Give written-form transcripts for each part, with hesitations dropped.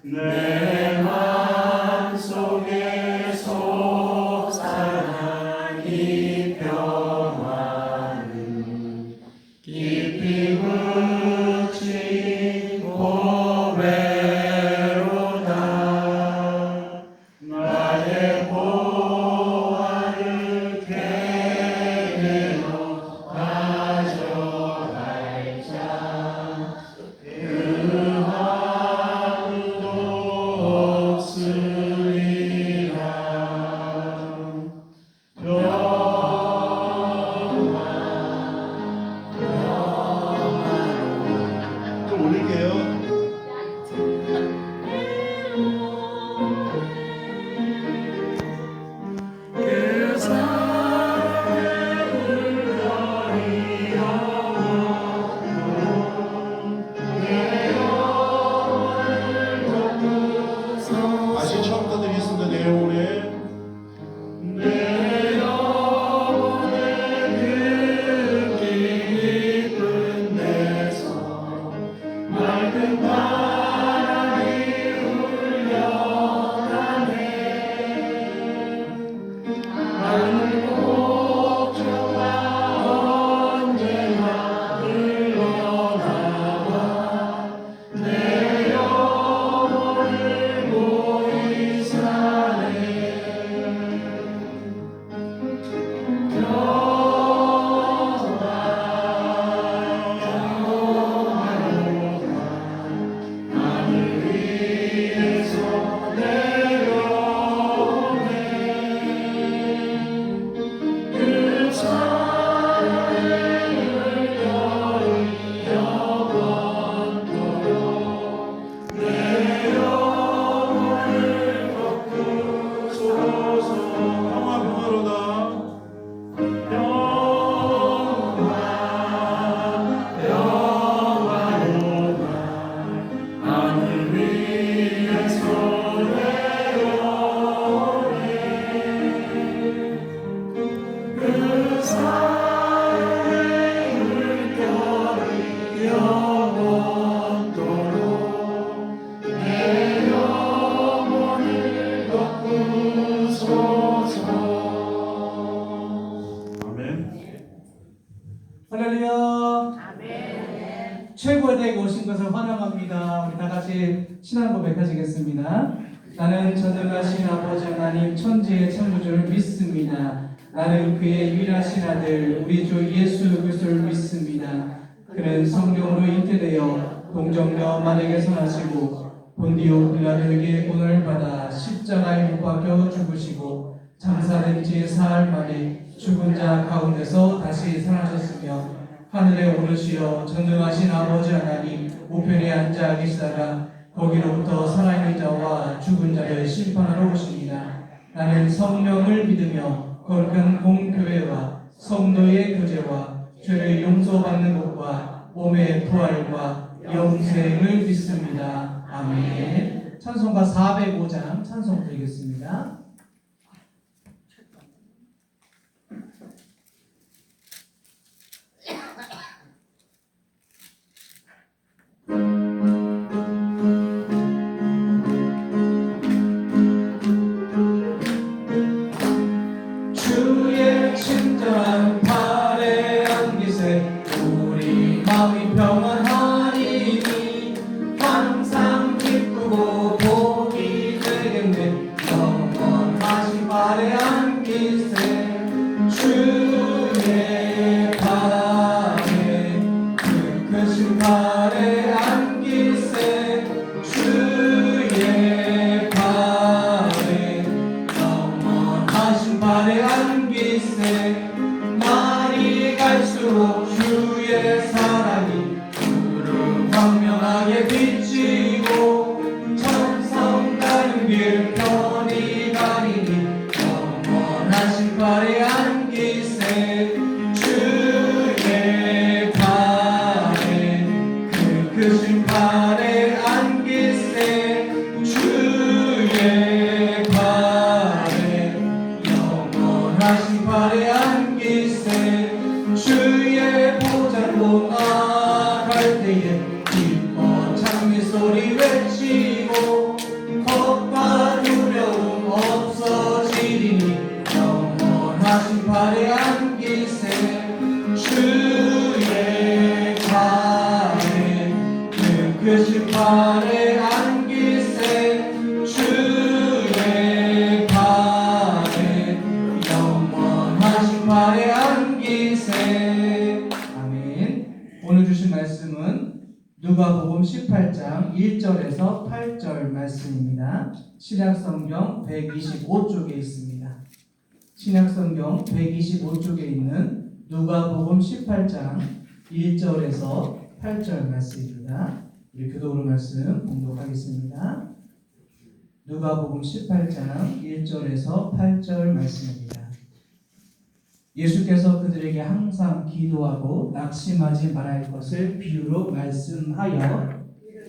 내 맘속에 솟아난 이 평화는 깊이 묻힌 고배로다. 나의 보화를 캐내어 가져갈자. 그 아무도 없으리라. 또 올릴게요. 그 사랑의 물결이 내 영혼을 덮고서 다시 처음부터 드리겠습니다. 내 영혼에 내 영혼에 그 깊은 데서 맑은 바람이 흘려가네. 하늘 목표가 언제나 흘러나와 내 영혼을 모이사네. 하늘 위에서 내려오네. 그 사랑의 물결이 영원토록 내 영혼을 덮고소서. 평화로다. 평화로다. 하늘 위에서 내려오네. 그 사랑의 물결이 영원토록 내 영혼을 덮고소서. 아멘. 할렐루야. 최고의 대에 오신 것을 환영합니다. 우리 다 같이 신앙 고백하시겠습니다. 나는 전능하신 아버지 하나님 천지의 창조주를 믿습니다. 나는 그의 유일하신 아들 우리 주 예수 그리스도를 믿습니다. 그는 성령으로 잉태되어 동정녀 마리아에게서 나시고 본디오 빌라도에게 고난을 받아 십자가에 못 박혀 죽으시고 장사된 지 사흘 만에 죽은 자 가운데서 다시 살아나셨으며 하늘에 오르시어 전능하신 아버지 하나님 우편에 앉아 계시다가 거기로부터 살아있는 자와 죽은 자를 심판하러 오십니다. 나는 성령을 믿으며 거룩한 공교회와 성도의 교제와 죄를 용서받는 것과 몸의 부활과 영생을 믿습니다. 아멘. 찬송가 405장 찬송 드리겠습니다. 주의 친절한 팔에 안겨 갈수록 주의 사랑이 푸른 광명하게 비치고 천성 가는 길 편히 가리니 영원하신 발에 안기세 주의 발에 그 크신 발에 안기세 주의 발에 영원하신 발에 안기세 주의 보좌로 나갈 때에 기뻐 찬미 소리 외치고 겁과 두려움 없어지리니 영원하신 발에 안기세 주의 발에 그 크신 발에 안기세 주의 발에 영원하신 발에 안기세. 아멘. 오늘 주신 말씀은 누가복음 18장 1절에서 8절 말씀입니다. 신약성경 125쪽에 있습니다. 신약성경 125쪽에 있는 누가복음 18장 1절에서 8절 말씀입니다. 우리 교독으로 말씀 봉독하겠습니다. 누가복음 18장 1절에서 8절 말씀입니다. 예수께서 그들에게 항상 기도하고 낙심하지 말할 것을 비유로 말씀하여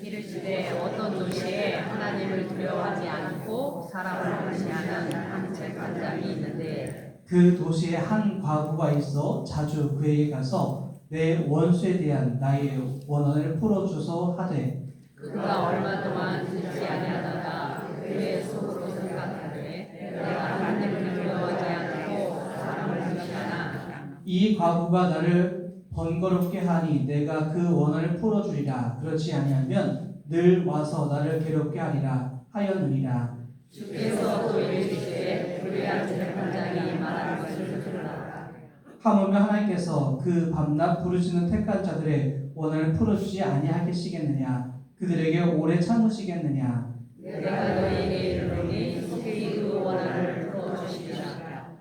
이르시되 어떤 도시에 하나님을 두려워하지 않고 사람을 무시하는 한 책임자이 있는데 그 도시에 한 과부가 있어 자주 그에게 가서 내 원수에 대한 나의 원한을 풀어주소 하되 그가 얼마 동안 듣지 아니하다가 그의 속으로 생각하되 내가 하나님을 두려워하지 않고 사람을 무시하나 이 과부가 나를 번거롭게 하니 내가 그 원한을 풀어주리라. 그렇지 아니하면 늘 와서 나를 괴롭게 하리라 하였느니라. 주께서 또 이르시되 불의한 책임자이 말하는 것을 들으라. 하물며 하나님께서 그 밤낮 부르시는 택한 자들의 원한을 풀어주지 아니하시겠느냐. 그들에게 오래 참으시겠느냐. 내가 너희에게 이르노니 속히 그 원한을 풀어주시리라.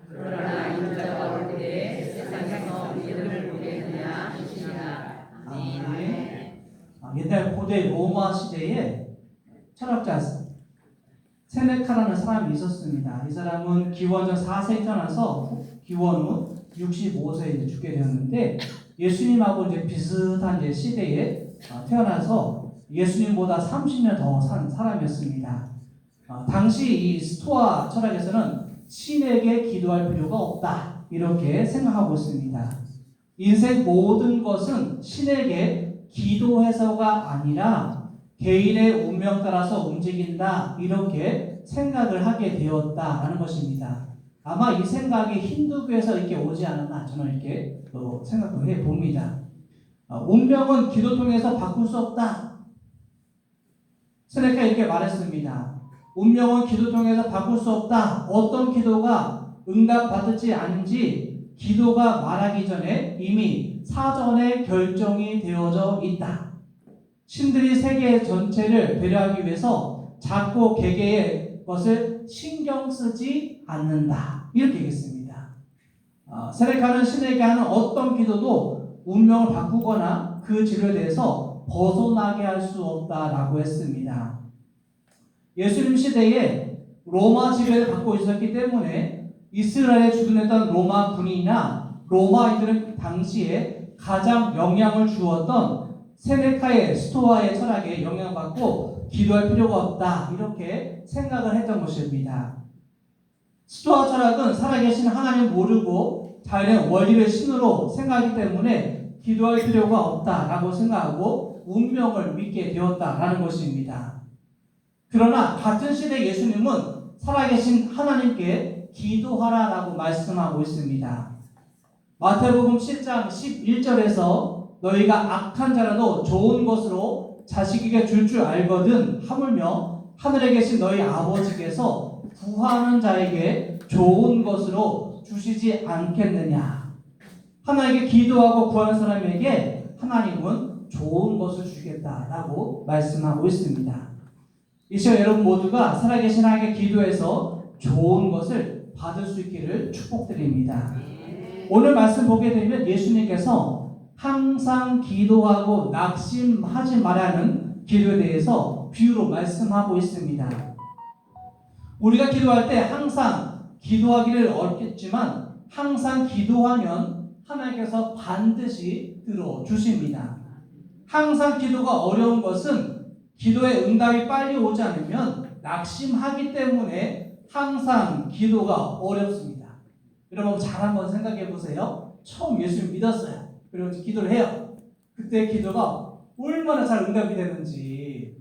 그러나 인자가 올 때에 세상에서 믿음을 보겠느냐 하시니라. 아멘. 옛날 고대 로마 시대에 철학자 세네카라는 사람이 있었습니다. 이 사람은 기원전 4세기 태어나서 기원 후 65세에 죽게 되었는데 예수님하고 이제 비슷한 이제 시대에 태어나서 예수님보다 30년 더 산 사람이었습니다. 당시 이 스토아 철학에서는 신에게 기도할 필요가 없다 이렇게 생각하고 있습니다. 인생 모든 것은 신에게 기도해서가 아니라 개인의 운명 따라서 움직인다 이렇게 생각을 하게 되었다라는 것입니다. 아마 이 생각이 힌두교에서 이렇게 오지 않았나 저는 이렇게 생각을 해봅니다. 운명은 기도 통해서 바꿀 수 없다. 세네카 이렇게 말했습니다. 운명은 기도 통해서 바꿀 수 없다. 어떤 기도가 응답받을지 아닌지 기도가 말하기 전에 이미 사전에 결정이 되어져 있다. 신들이 세계 전체를 배려하기 위해서 작고 개개의 것을 신경 쓰지 않는다. 이렇게 얘기했습니다. 세네카는 신에게 하는 어떤 기도도 운명을 바꾸거나 그 진로에 대해서 벗어나게 할 수 없다라고 했습니다. 예수님 시대에 로마 지배를 받고 있었기 때문에 이스라엘에 주둔했던 로마 군인이나 로마인들은 당시에 가장 영향을 주었던 세네카의 스토아의 철학에 영향받고 기도할 필요가 없다 이렇게 생각을 했던 것입니다. 스토아 철학은 살아계신 하나님을 모르고 자연의 원리를 신으로 생각하기 때문에 기도할 필요가 없다라고 생각하고 운명을 믿게 되었다라는 것입니다. 그러나 같은 시대 예수님은 살아계신 하나님께 기도하라라고 말씀하고 있습니다. 마태복음 7장 11절에서 너희가 악한 자라도 좋은 것으로 자식에게 줄 줄 알거든 하물며 하늘에 계신 너희 아버지께서 구하는 자에게 좋은 것으로 주시지 않겠느냐. 하나님께 기도하고 구하는 사람에게 하나님은 좋은 것을 주겠다라고 말씀하고 있습니다. 이 시간 여러분 모두가 살아계신 하나님께 기도해서 좋은 것을 받을 수 있기를 축복드립니다. 오늘 말씀 보게 되면 예수님께서 항상 기도하고 낙심하지 말라는 기도에 대해서 비유로 말씀하고 있습니다. 우리가 기도할 때 항상 기도하기를 어렵겠지만 항상 기도하면 하나님께서 반드시 들어주십니다. 항상 기도가 어려운 것은 기도의 응답이 빨리 오지 않으면 낙심하기 때문에 항상 기도가 어렵습니다. 여러분 잘 한번 생각해 보세요. 처음 예수를 믿었어요. 그리고 기도를 해요. 그때 기도가 얼마나 잘 응답이 되는지,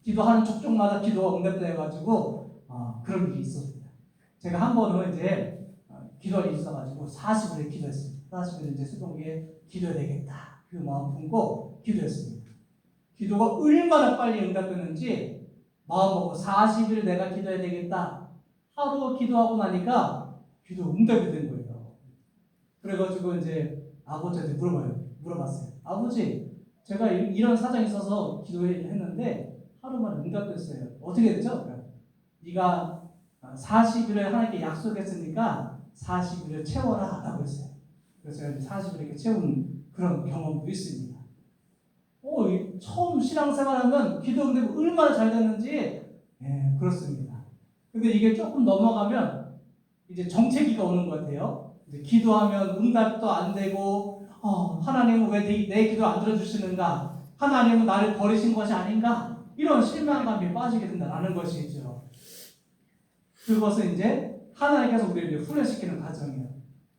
기도하는 족족마다 기도가 응답돼가지고 그런 일이 있었습니다. 제가 한 번은 이제 기도가 있어가지고 40일에 기도했습니다. 40일 이제 수동기에 기도해야 되겠다. 그 마음 품고 기도했습니다. 기도가 얼마나 빨리 응답되는지 마음 먹고 40일 내가 기도해야 되겠다. 하루 기도하고 나니까 기도 응답이 된 거예요. 그래가지고 이제 아버지한테 물어봤어요. 아버지, 제가 이런 사정이 있어서 기도했는데 하루만 응답됐어요. 어떻게 됐죠? 네가 40일을 하나님께 약속했으니까 40일을 채워라 라고 했어요. 그래서 제가 40일 이렇게 채운 그런 경험도 있습니다. 처음 신앙생활하면 기도 응답이 얼마나 잘 됐는지 그렇습니다. 근데 이게 조금 넘어가면 이제 정체기가 오는 것 같아요. 이제 기도하면 응답도 안 되고 하나님은 왜 내 기도 안 들어주시는가? 하나님은 나를 버리신 것이 아닌가? 이런 실망감이 빠지게 된다는 것이죠. 그것은 이제 하나님께서 우리를 훈련시키는 과정이에요.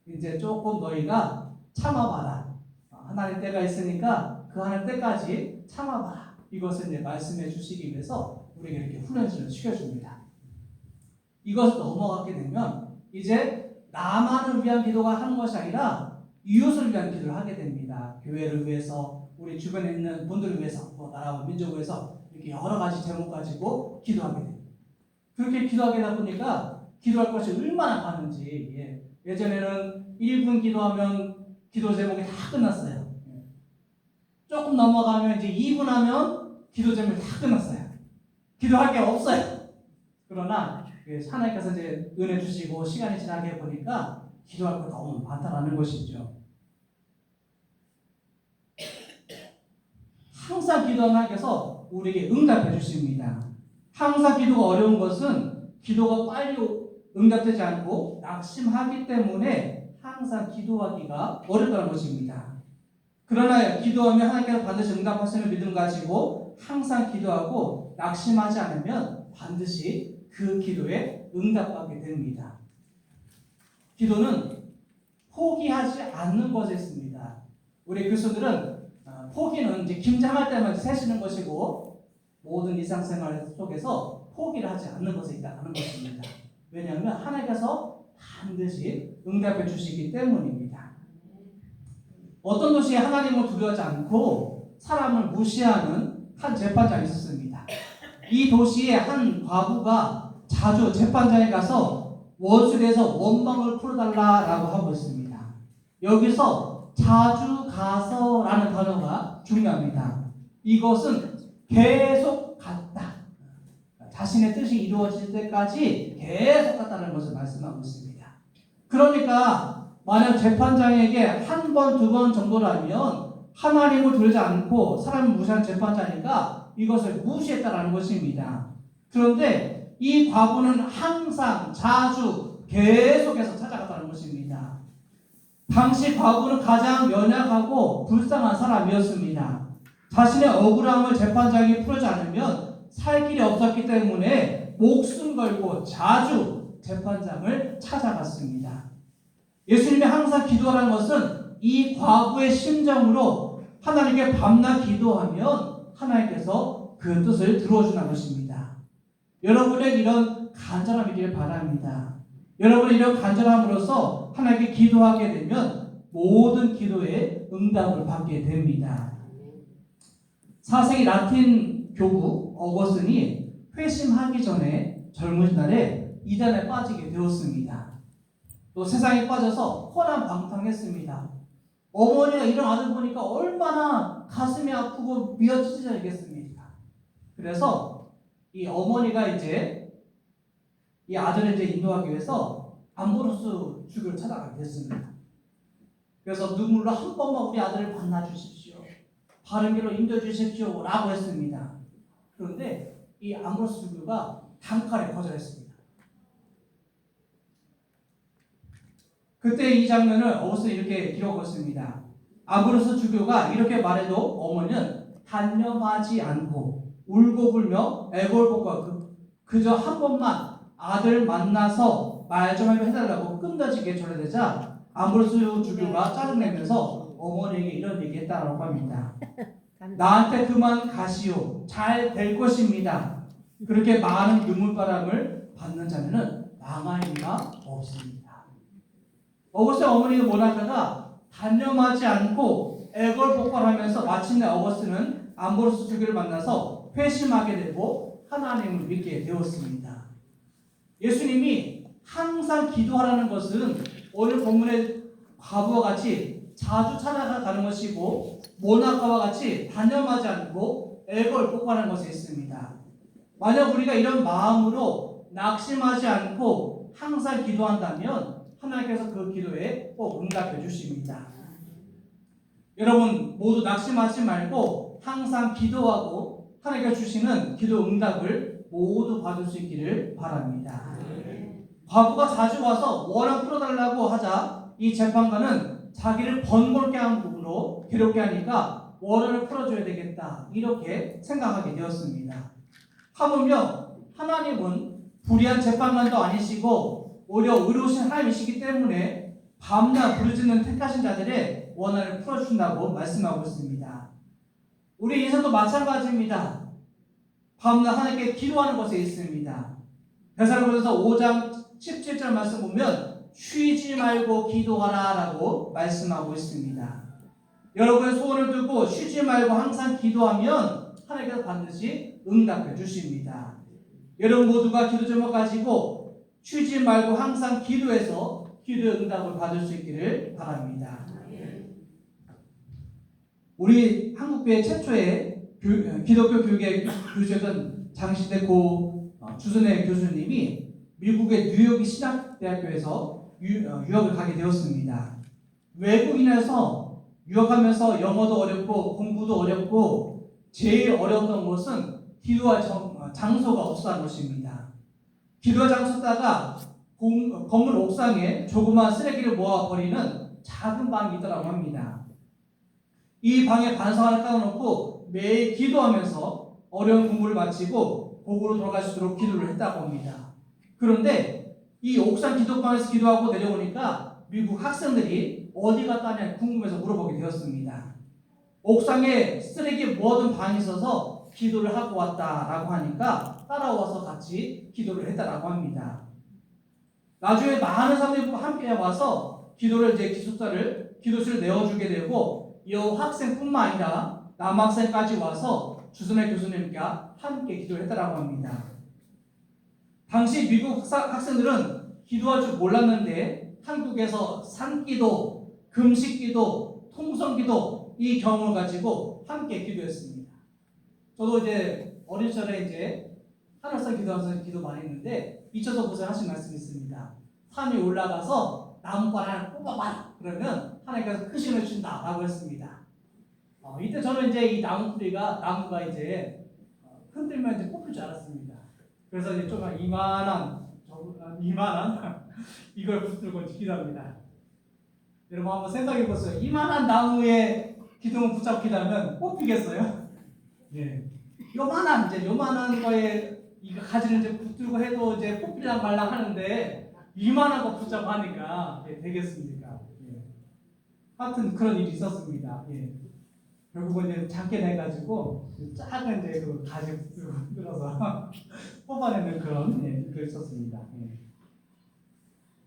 이제 조금 너희가 참아봐라. 하나님 때가 있으니까 그 하나님 때까지 참아봐라. 이것을 이제 말씀해 주시기 위해서 우리에게 이렇게 훈련을 시켜줍니다. 이것을 넘어가게 되면 이제 나만을 위한 기도가 하는 것이 아니라 이웃을 위한 기도를 하게 됩니다. 교회를 위해서, 우리 주변에 있는 분들을 위해서, 나라와 민족을 위해서 이렇게 여러 가지 제목 가지고 기도하게 됩니다. 그렇게 기도하게 되다 보니까 기도할 것이 얼마나 많은지, 예전에는 1분 기도하면 기도 제목이 다 끝났어요. 조금 넘어가면 이제 2분 하면 기도 제목이 다 끝났어요. 기도할 게 없어요. 그러나 하나님께서 이제 은혜 주시고 시간이 지나게 보니까 기도할 거 너무 많다라는 것이죠. 항상 기도하는 하나님께서 우리에게 응답해 주십니다. 항상 기도가 어려운 것은 기도가 빨리 응답되지 않고 낙심하기 때문에 항상 기도하기가 어렵다는 것입니다. 그러나 기도하면 하나님께서 반드시 응답하시는 믿음 가지고 항상 기도하고 낙심하지 않으면 반드시 그 기도에 응답하게 됩니다. 기도는 포기하지 않는 것에 있습니다. 우리 교수들은 포기는 이제 김장할 때만 세시는 것이고 모든 일상생활 속에서 포기를 하지 않는 것에 있다는 것입니다. 왜냐하면 하나님께서 반드시 응답해 주시기 때문입니다. 어떤 도시에 하나님을 두려워하지 않고 사람을 무시하는 한 재판장이 있었습니다. 이 도시의 한 과부가 자주 재판장에 가서 원수에서 원망을 풀어달라라고 하고 있습니다. 여기서 자주 가서라는 단어가 중요합니다. 이것은 계속 갔다. 자신의 뜻이 이루어질 때까지 계속 갔다는 것을 말씀하고 있습니다. 그러니까 만약 재판장에게 한 번, 두 번 정도라면 하나님을 두려워하지 않고 사람을 무시한 재판장이니까 이것을 무시했다는 것입니다. 그런데 이 과부는 항상 자주 계속해서 찾아갔다는 것입니다. 당시 과부는 가장 연약하고 불쌍한 사람이었습니다. 자신의 억울함을 재판장이 풀지 않으면 살 길이 없었기 때문에 목숨 걸고 자주 재판장을 찾아갔습니다. 예수님이 항상 기도하라는 것은 이 과부의 심정으로 하나님께 밤낮 기도하면 하나님께서 그 뜻을 들어주는 것입니다. 여러분의 이런 간절함이길 바랍니다. 여러분의 이런 간절함으로써 하나님께 기도하게 되면 모든 기도에 응답을 받게 됩니다. 4세기 라틴 교부 어거스틴이 회심하기 전에 젊은 날에 이단에 빠지게 되었습니다. 또 세상에 빠져서 허남방탕했습니다. 어머니가 이런 아들 보니까 얼마나 가슴이 아프고 미어지겠습니까? 그래서 이 어머니가 이제 이 아들을 이제 인도하기 위해서 암브로스 주교를 찾아가게 됐습니다. 그래서 눈물로 한 번만 우리 아들을 만나 주십시오. 바른 길로 인도해 주십시오. 라고 했습니다. 그런데 이 암브로스 주교가 단칼에 거절했습니다. 그때 이 장면을 어거스틴이 이렇게 기록했습니다. 암브로스 주교가 이렇게 말해도 어머니는 단념하지 않고 울고 불며 애걸복과 그저 한 번만 아들 만나서 말 좀 해달라고 끝까지게 전해대자 암브로스 주교가 짜증내면서 어머니에게 이런 얘기했다고 합니다. 나한테 그만 가시오. 잘 될 것입니다. 그렇게 많은 눈물바람을 받는 자는 망할 리가 없습니다. 어거스틴 어머니는 뭐라다가 단념하지 않고 애걸복걸하면서 마침내 어거스틴은 암브로스 주교를 만나서 회심하게 되고 하나님을 믿게 되었습니다. 예수님이 항상 기도하라는 것은 오늘 본문의 과부와 같이 자주 찾아가는 것이고 모나카와 같이 단념하지 않고 애걸복걸하는 것에 있습니다. 만약 우리가 이런 마음으로 낙심하지 않고 항상 기도한다면 하나님께서 그 기도에 꼭 응답해 주십니다. 여러분 모두 낙심하지 말고 항상 기도하고 하나님께서 주시는 기도 응답을 모두 받을 수 있기를 바랍니다. 과부가 자주 와서 원한 풀어달라고 하자 이 재판관은 자기를 번거롭게 한 부분으로 괴롭게 하니까 원한을 풀어줘야 되겠다 이렇게 생각하게 되었습니다. 하물며 하나님은 불의한 재판관도 아니시고 오히려 의로우신 하나님이시기 때문에 밤낮 부르짖는 택하신 자들의 원한을 풀어준다고 말씀하고 있습니다. 우리 인생도 마찬가지입니다. 밤낮 하나님께 기도하는 것에 있습니다. 데살로니가서 5장 17절 말씀 보면 쉬지 말고 기도하라 라고 말씀하고 있습니다. 여러분의 소원을 두고 쉬지 말고 항상 기도하면 하나님께서 반드시 응답해 주십니다. 여러분 모두가 기도 제목 가지고 쉬지 말고 항상 기도해서 기도의 응답을 받을 수 있기를 바랍니다. 우리 한국교회 최초의 기독교 교육의 교주였던 장시대 고 주선의 교수님이 미국의 뉴욕 신학대학교에서 유학을 가게 되었습니다. 외국인에서 유학하면서 영어도 어렵고 공부도 어렵고 제일 어려웠던 것은 기도할 장소가 없었다는 것입니다. 기도할 장소다가 건물 옥상에 조그마한 쓰레기를 모아버리는 작은 방이 있더라고 합니다. 이 방에 반석 하나 깔아놓고 매일 기도하면서 어려운 공부를 마치고 고국으로 돌아갈 수 있도록 기도를 했다고 합니다. 그런데 이 옥상 기도방에서 기도하고 내려오니까 미국 학생들이 어디 갔다냐 궁금해서 물어보게 되었습니다. 옥상에 쓰레기 모아둔 방이 있어서 기도를 하고 왔다라고 하니까 따라와서 같이 기도를 했다라고 합니다. 나중에 많은 사람들이 함께 와서 기도를 이제 기도실을 내어주게 되고 이 학생뿐만 아니라 남학생까지 와서 주선의 교수님과 함께 기도를 했다라고 합니다. 당시 미국 학생들은 기도할 줄 몰랐는데 한국에서 산기도, 금식기도, 통성기도 이 경험을 가지고 함께 기도했습니다. 저도 이제 어린 시절에 이제 하늘산 기도하면서 기도 많이 했는데 이쳐서 보세요 하신 말씀이 있습니다. 산에 올라가서 나무발 하나 뽑아봐 그러면 하나님께서 큰 신을 준다라고 했습니다. 이때 저는 이제 이 나무가 이제 흔들면 이제 뽑힐 줄 알았습니다. 그래서 이제 좀 이만한 이걸 붙들고 기도합니다. 여러분 한번 생각해 보세요. 이만한 나무에 기둥을 붙잡고 기도하면 뽑히겠어요? 예. 요만한 거에 이거 가지를 이제 붙들고 해도 이제 뽑히랑 말랑 하는데 이만한 거 붙잡고 하니까 되겠습니까? 예. 하여튼 그런 일이 있었습니다. 예. 결국은 이제 작게 내가지고 작은 이제 그 가지 끌어서 뽑아내는 그런 일이 있었습니다. 예.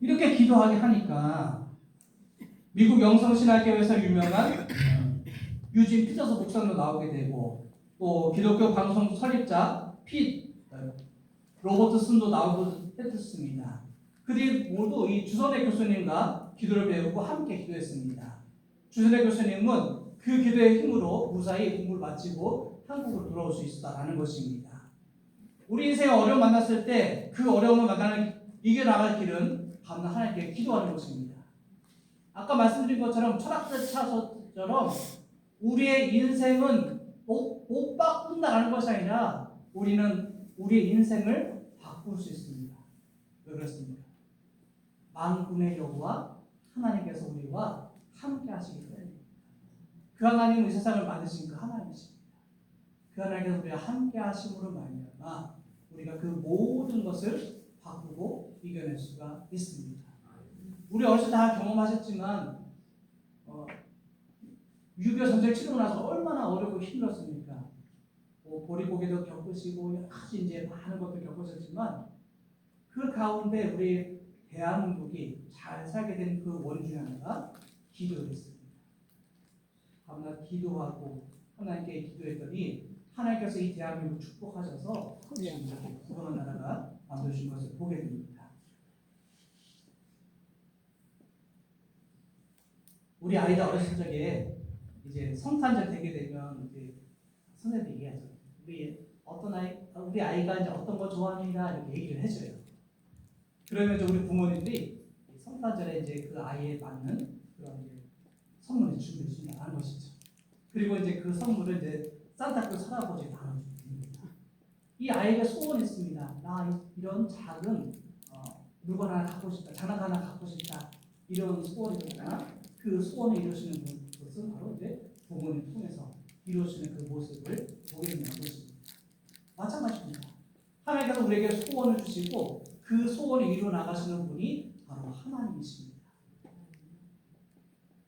이렇게 기도하게 하니까 미국 영성신학교에서 유명한 유진 피터스 목사도 나오게 되고 또 기독교 방송 설립자 로버트 순도 나오고 했습니다. 그들이 모두 이 주선의 교수님과 기도를 배우고 함께 기도했습니다. 주선의 교수님은 그 기도의 힘으로 무사히 공부를 마치고 한국으로 돌아올 수 있었다라는 것입니다. 우리 인생에 어려움 만났을 때 그 어려움을 이겨나갈 길은 밤낮 하나님께 기도하는 것입니다. 아까 말씀드린 것처럼 철학자처럼 우리의 인생은 못 바꾼다라는 것이 아니라 우리는 우리의 인생을 바꿀 수 있습니다. 왜 그렇습니까? 만군의 여호와 하나님께서 우리와 함께 하시기 때문에 그 하나님은 이 세상을 만드신 그 하나님이십니다. 그 하나님께서 우리와 함께 하심으로 말미암아 우리가 그 모든 것을 바꾸고 이겨낼 수가 있습니다. 우리 어렸을 때 다 경험하셨지만 유교 전쟁 치르고 나서 얼마나 어렵고 힘들었습니까? 보리고개도 겪으시고 여러 가지 이제 많은 것들 겪으셨지만 그 가운데 우리 대한민국이 잘 살게 된 그 원인 중에 하나가 기도였습니다. 밤낮 기도하고 하나님께 기도했더니 하나님께서 이 대한민국 축복하셔서 지금 이렇게 구원한 나라가 만들어진 것을 보게 됩니다. 우리 아이들 어렸을 적에 이제 성탄절 되게 되면 이제 선생님들 얘기하죠. 우리 아이가 이제 어떤 거 좋아합니다 이렇게 얘기를 해줘요. 그러면 이제 우리 부모님들이 성탄절에 이제 그 아이에 맞는 그런 이제 선물을 준비해 준다는 것이죠. 그리고 이제 그 선물을 이제 산타클로스 할아버지가 나눠줍니다. 이 아이가 소원이 있습니다. 나 이런 작은 물건 하나 갖고 싶다, 장난감 하나 갖고 싶다 이런 소원이 있구나. 그 소원을 이루시는 것은 바로 이제 부모님 통해서 이루어지는 그 모습을 보게 되는 것입니다. 마찬가지입니다. 하나님께서 우리에게 소원을 주시고 그 소원을 이루어 나가시는 분이 바로 하나님이십니다.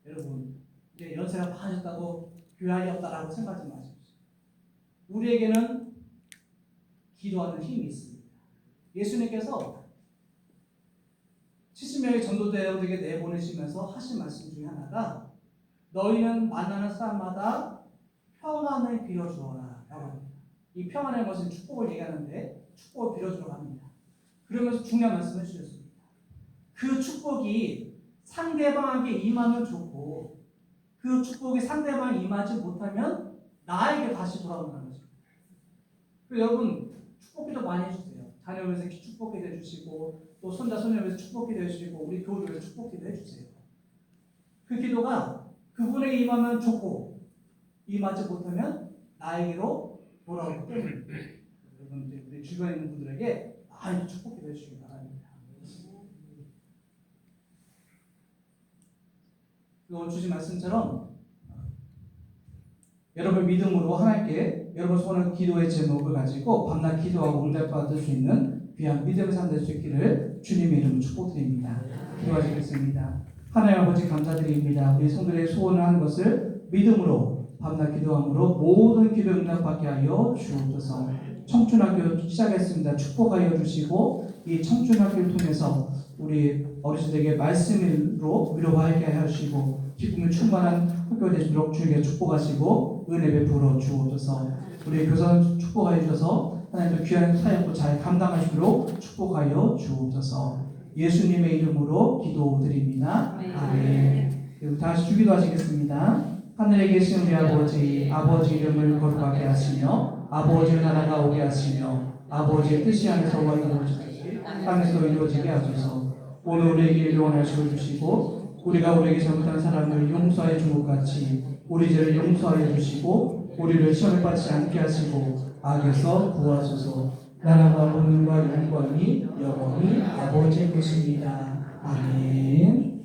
여러분, 이제 연세가 많으셨다고 교양이 없다라고 생각하지 마십시오. 우리에게는 기도하는 힘이 있습니다. 예수님께서 70명의 전도대원들에게 내보내시면서 하신 말씀 중에 하나가 너희는 만나는 사람마다 평안을 빌어주어라 라고 합니다. 이 평안의 것은 축복을 얘기하는데 축복을 빌어주라고 합니다. 그러면서 중요한 말씀을 주셨습니다. 그 축복이 상대방에게 임하면 좋고 그 축복이 상대방에 임하지 못하면 나에게 다시 돌아온다는 거죠. 여러분 축복기도 많이 해주세요. 자녀에서 축복기도 해주시고 또 손자 손녀에서 축복기도 해주시고 우리 교우들에서 축복기도 해주세요. 그 기도가 그분에게 임하면 좋고 임하지 못하면 나에게로 돌아오기 때문입니다. 여러분 우리 주변에 있는 분들에게 많이 축복기도 해주시기 바랍니다. 오늘 주신 말씀처럼 여러분 믿음으로 하나님께 여러분 소원한 기도의 제목을 가지고 밤낮 기도하고 응답받을 수 있는 귀한 믿음의 삶 될 수 있기를 주님의 이름으로 축복드립니다. 기도하시겠습니다. 하나님 아버지 감사드립니다. 우리 성도의 소원을 하는 것을 믿음으로 밤낮 기도함으로 모든 기도 응답받게 하여 주옵소서. 청춘학교 시작했습니다. 축복하여 주시고 이 청춘학교를 통해서 우리 어르신들에게 말씀으로 위로하게 하시고 기쁨이 충만한 학교가 되도록 주에게 축복하시고 은혜 베풀어 주옵소서. 우리 교사 축복하여 주셔서 하나님의 귀한 사역도 잘 감당하시도록 축복하여 주옵소서. 예수님의 이름으로 기도드립니다. 아멘. 우리 다시 주기도 하시겠습니다. 하늘에 계신 우리 아버지 이름을 거룩하게 하시며 아버지의 나라가 오게 하시며 아버지의 뜻이 하늘에서와 이루어지듯이 땅에서도 이루어지게 하소서. 오늘 우리에게 일용할 것을 주시고 우리가 우리에게 잘못한 사람을 용서하여 준 것 같이 우리 죄를 용서하여 주시고 우리를 시험에 빠지지 않게 하시고 악에서 구하소서. 나라와 권능과 영광이 영원히 아버지의 것입니다. 아멘.